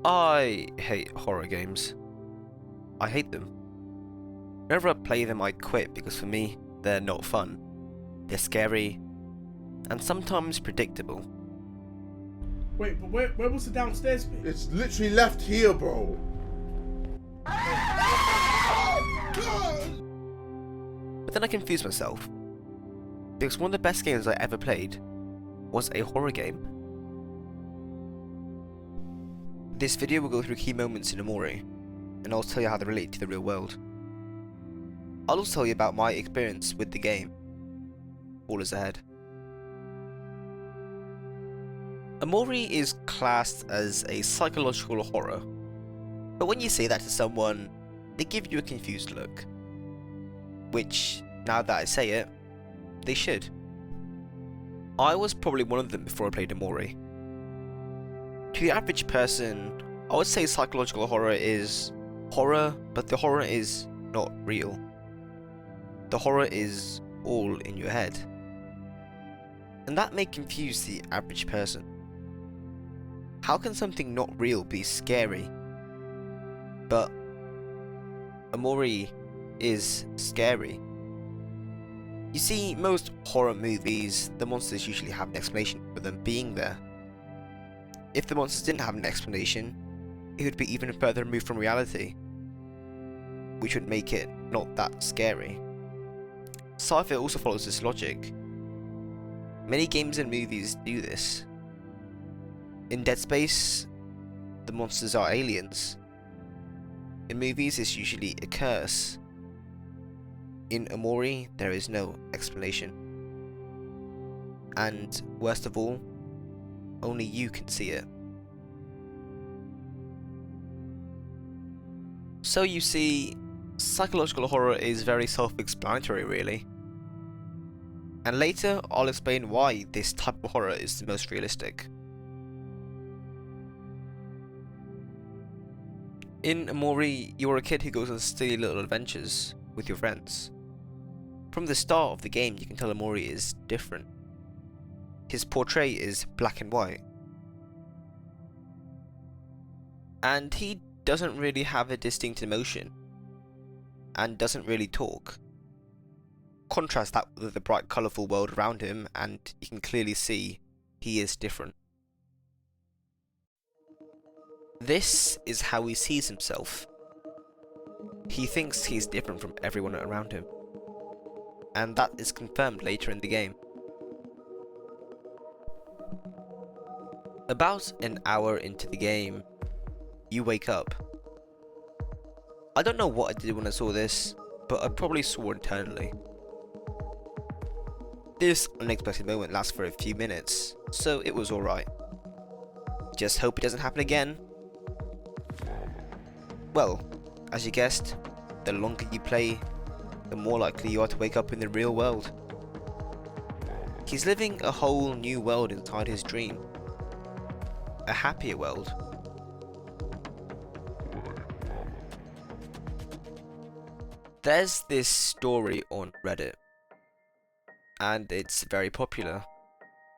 I hate horror games. I hate them. Whenever I play them, I quit because for me, they're not fun. They're scary and sometimes predictable. Wait, but where was the downstairs bit? It's literally left here, bro. But then I confused myself because one of the best games I ever played was a horror game. This video will go through key moments in Omori, and I'll tell you how they relate to the real world. I'll also tell you about my experience with the game. All is ahead. Omori is classed as a psychological horror, but when you say that to someone, they give you a confused look. Which, now that I say it, they should. I was probably one of them before I played Omori. To the average person, I would say psychological horror is horror, but the horror is not real. The horror is all in your head. And that may confuse the average person. How can something not real be scary? But Omori is scary. You see, most horror movies, the monsters usually have an explanation for them being there. If the monsters didn't have an explanation, it would be even further removed from reality, which would make it not that scary. Sci-fi also follows this logic. Many games and movies do this. In Dead Space, the monsters are aliens. In movies, it's usually a curse. In Omori, there is no explanation. And worst of all, only you can see it. So you see, psychological horror is very self-explanatory really. And later, I'll explain why this type of horror is the most realistic. In Omori, you're a kid who goes on silly little adventures with your friends. From the start of the game, you can tell Omori is different. His portrait is black and white. And he doesn't really have a distinct emotion. And doesn't really talk. Contrast that with the bright, colourful world around him, and you can clearly see he is different. This is how he sees himself. He thinks he's different from everyone around him. And that is confirmed later in the game. About an hour into the game, you wake up. I don't know what I did when I saw this, but I probably swore internally. This unexpected moment lasts for a few minutes, so it was alright. Just hope it doesn't happen again. Well, as you guessed, the longer you play, the more likely you are to wake up in the real world. He's living a whole new world inside his dream. A happier world. There's this story on Reddit, and it's very popular,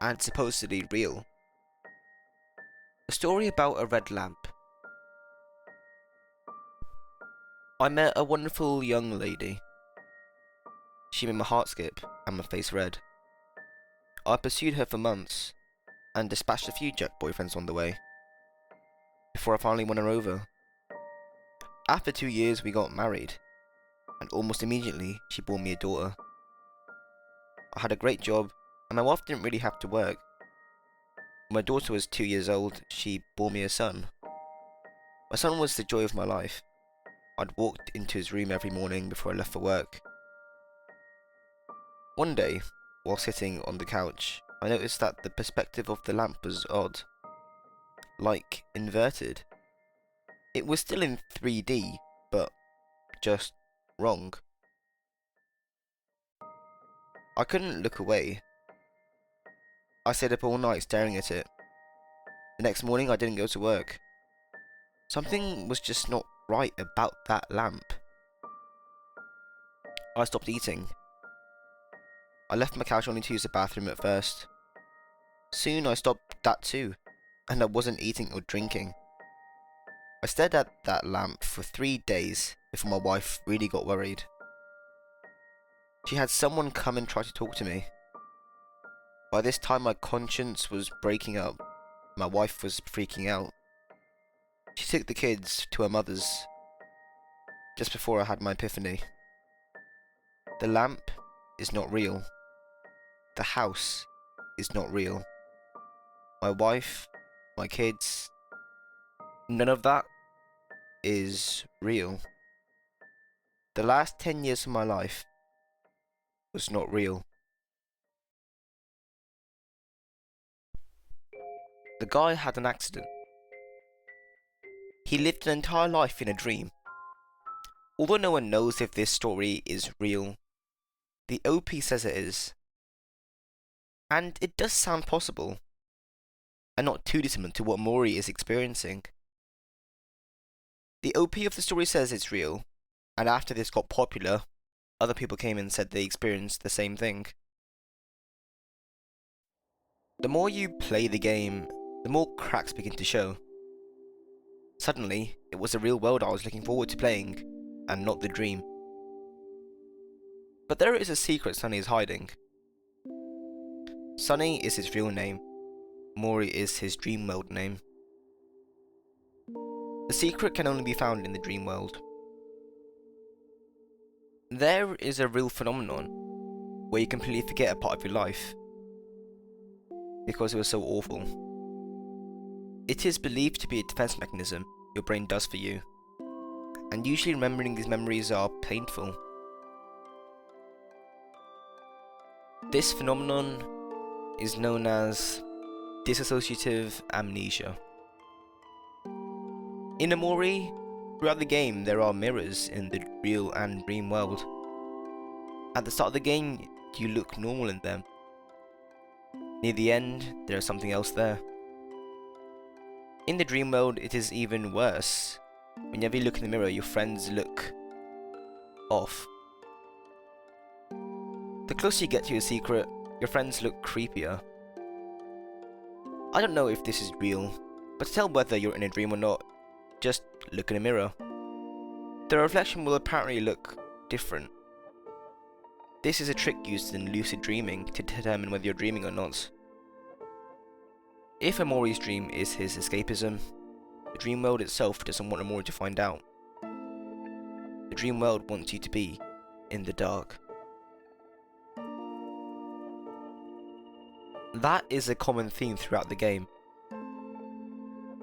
and supposedly real. A story about a red lamp. I met a wonderful young lady. She made my heart skip and my face red. I pursued her for months, and dispatched a few jerk boyfriends on the way, before I finally won her over. After 2 years we got married, and almost immediately she bore me a daughter. I had a great job, and my wife didn't really have to work. When my daughter was 2 years old, she bore me a son. My son was the joy of my life. I'd walked into his room every morning before I left for work. One day, while sitting on the couch, I noticed that the perspective of the lamp was odd. Like, inverted. It was still in 3D, but just wrong. I couldn't look away. I stayed up all night staring at it. The next morning I didn't go to work. Something was just not right about that lamp. I stopped eating. I left my couch only to use the bathroom at first. Soon I stopped that too, and I wasn't eating or drinking. I stared at that lamp for 3 days before my wife really got worried. She had someone come and try to talk to me. By this time my conscience was breaking up. My wife was freaking out. She took the kids to her mother's just before I had my epiphany. The lamp is not real. The house is not real. My wife, my kids, none of that is real. The last 10 years of my life was not real. The guy had an accident. He lived an entire life in a dream. Although no one knows if this story is real, the OP says it is. And it does sound possible, and not too dissimilar to what Omori is experiencing. The OP of the story says it's real, and after this got popular, other people came and said they experienced the same thing. The more you play the game, the more cracks begin to show. Suddenly, it was the real world I was looking forward to playing, and not the dream. But there is a secret Sunny is hiding. Sunny is his real name. Omori is his dream world name. The secret can only be found in the dream world. There is a real phenomenon where you completely forget a part of your life because it was so awful. It is believed to be a defense mechanism your brain does for you, and usually remembering these memories are painful. This phenomenon is known as dissociative amnesia. In Omori, throughout the game there are mirrors in the real and dream world. At the start of the game, you look normal in them. Near the end, there is something else there. In the dream world, it is even worse. Whenever you look in the mirror, your friends look off. The closer you get to your secret, your friends look creepier. I don't know if this is real, but to tell whether you're in a dream or not, just look in a mirror. The reflection will apparently look different. This is a trick used in lucid dreaming to determine whether you're dreaming or not. If Omori's dream is his escapism, the dream world itself doesn't want Omori to find out. The dream world wants you to be in the dark. That is a common theme throughout the game.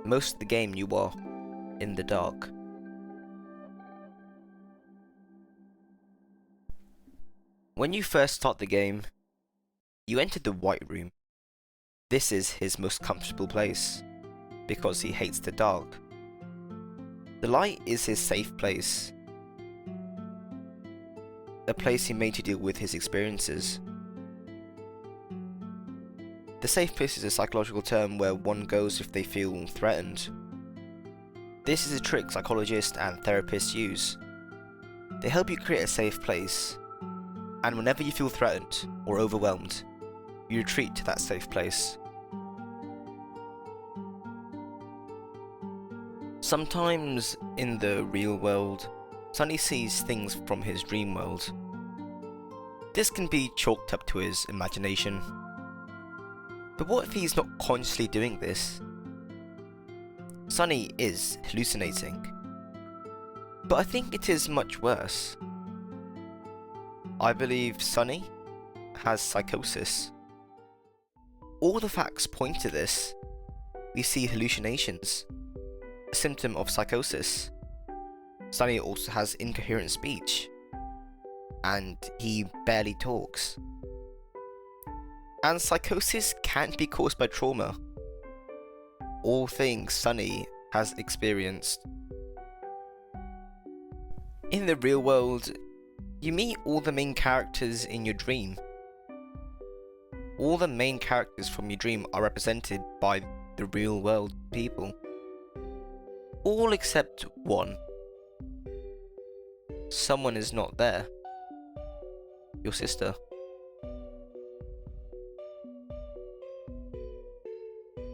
Most of the game you are in the dark. When you first start the game, you enter the White Room. This is his most comfortable place, because he hates the dark. The light is his safe place, a place he made to deal with his experiences. The safe place is a psychological term where one goes if they feel threatened. This is a trick psychologists and therapists use. They help you create a safe place, and whenever you feel threatened or overwhelmed, you retreat to that safe place. Sometimes in the real world, Sunny sees things from his dream world. This can be chalked up to his imagination. But what if he's not consciously doing this? Sunny is hallucinating. But I think it is much worse. I believe Sunny has psychosis. All the facts point to this. We see hallucinations, a symptom of psychosis. Sunny also has incoherent speech, and he barely talks. And psychosis can't be caused by trauma. All things Sunny has experienced. In the real world, you meet all the main characters in your dream. All the main characters from your dream are represented by the real world people. All except one. Someone is not there. Your sister.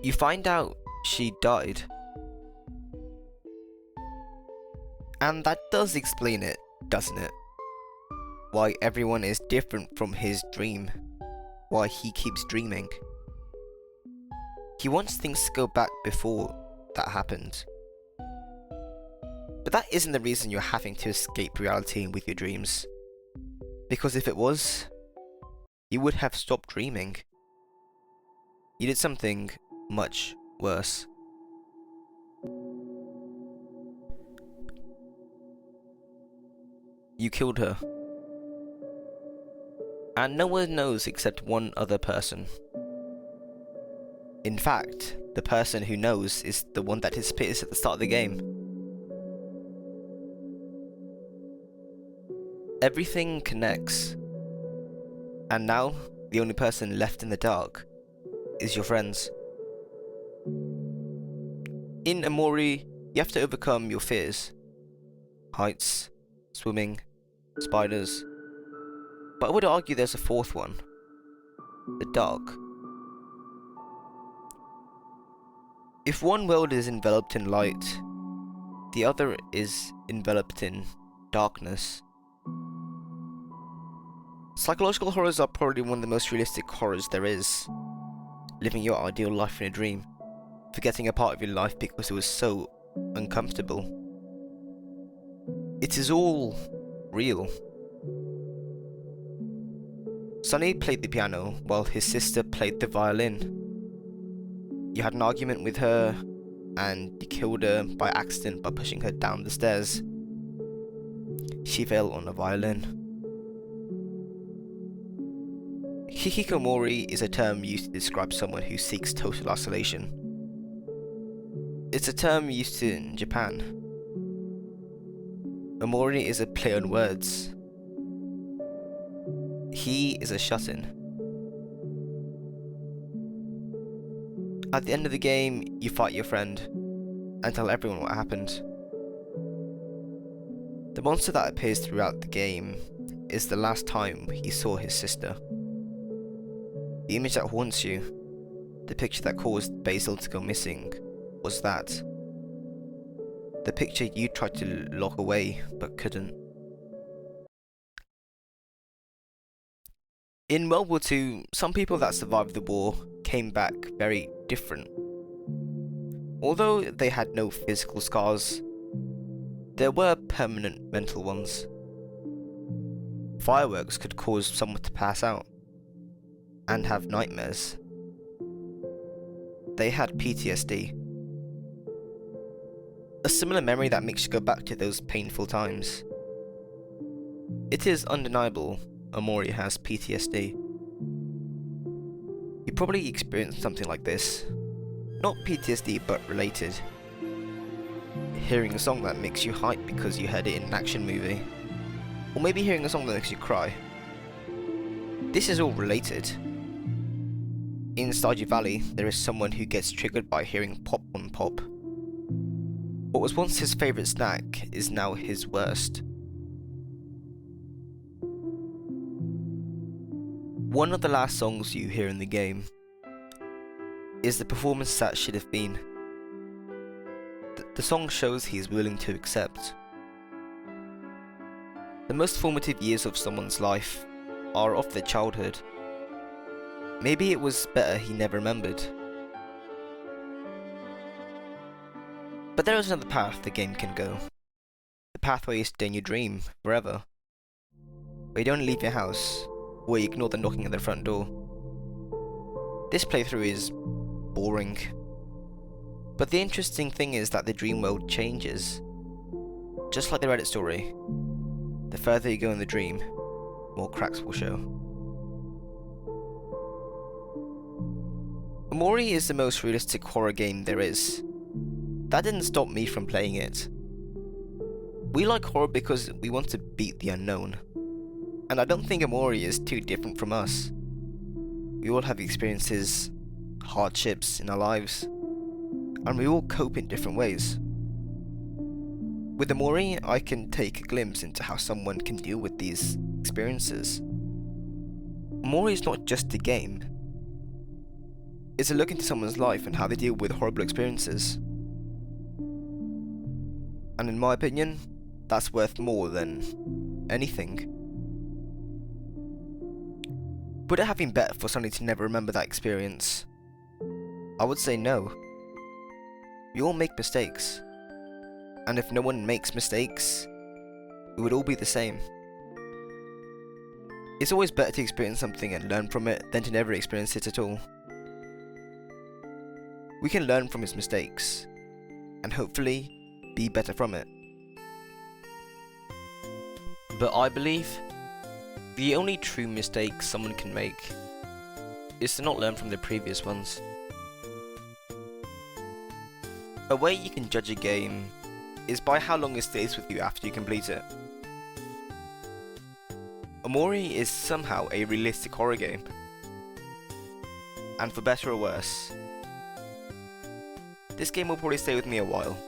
You find out she died. And that does explain it, doesn't it? Why everyone is different from his dream. Why he keeps dreaming. He wants things to go back before that happened. But that isn't the reason you're having to escape reality with your dreams. Because if it was, you would have stopped dreaming. You did something much worse. You killed her. And no one knows except one other person. In fact, the person who knows is the one that disappears at the start of the game. Everything connects. And now, the only person left in the dark is your friends. In Omori, you have to overcome your fears. Heights, swimming, spiders. But I would argue there's a fourth one. The dark. If one world is enveloped in light, the other is enveloped in darkness. Psychological horrors are probably one of the most realistic horrors there is. Living your ideal life in a dream, forgetting a part of your life because it was so uncomfortable. It is all real. Sonny played the piano while his sister played the violin. You had an argument with her, and you killed her by accident by pushing her down the stairs. She fell on a violin. Hikikomori is a term used to describe someone who seeks total isolation. It's a term used in Japan. Omori is a play on words. He is a shut-in. At the end of the game, you fight your friend and tell everyone what happened. The monster that appears throughout the game is the last time he saw his sister. The image that haunts you, the picture that caused Basil to go missing, was that. The picture you tried to lock away but couldn't. In World War II, some people that survived the war came back very different. Although they had no physical scars, there were permanent mental ones. Fireworks could cause someone to pass out and have nightmares. They had PTSD. A similar memory that makes you go back to those painful times. It is undeniable Omori has PTSD. You probably experienced something like this. Not PTSD, but related. Hearing a song that makes you hype because you heard it in an action movie. Or maybe hearing a song that makes you cry. This is all related. In Stardew Valley, there is someone who gets triggered by hearing popcorn pop. What was once his favourite snack is now his worst. One of the last songs you hear in the game is the performance that should have been. The song shows he is willing to accept. The most formative years of someone's life are of their childhood. Maybe it was better he never remembered. But there is another path the game can go. The path where you stay in your dream forever. Where you don't leave your house, where you ignore the knocking at the front door. This playthrough is boring. But the interesting thing is that the dream world changes. Just like the Reddit story. The further you go in the dream, more cracks will show. Omori is the most realistic horror game there is. That didn't stop me from playing it. We like horror because we want to beat the unknown. And I don't think Omori is too different from us. We all have experiences, hardships in our lives, and we all cope in different ways. With Omori, I can take a glimpse into how someone can deal with these experiences. Omori is not just a game. It's a look into someone's life and how they deal with horrible experiences. And in my opinion, that's worth more than anything. Would it have been better for somebody to never remember that experience? I would say no. We all make mistakes. And if no one makes mistakes, it would all be the same. It's always better to experience something and learn from it than to never experience it at all. We can learn from his mistakes, and hopefully be better from it. But I believe the only true mistake someone can make is to not learn from their previous ones. A way you can judge a game is by how long it stays with you after you complete it. Omori is somehow a realistic horror game, and for better or worse, this game will probably stay with me a while.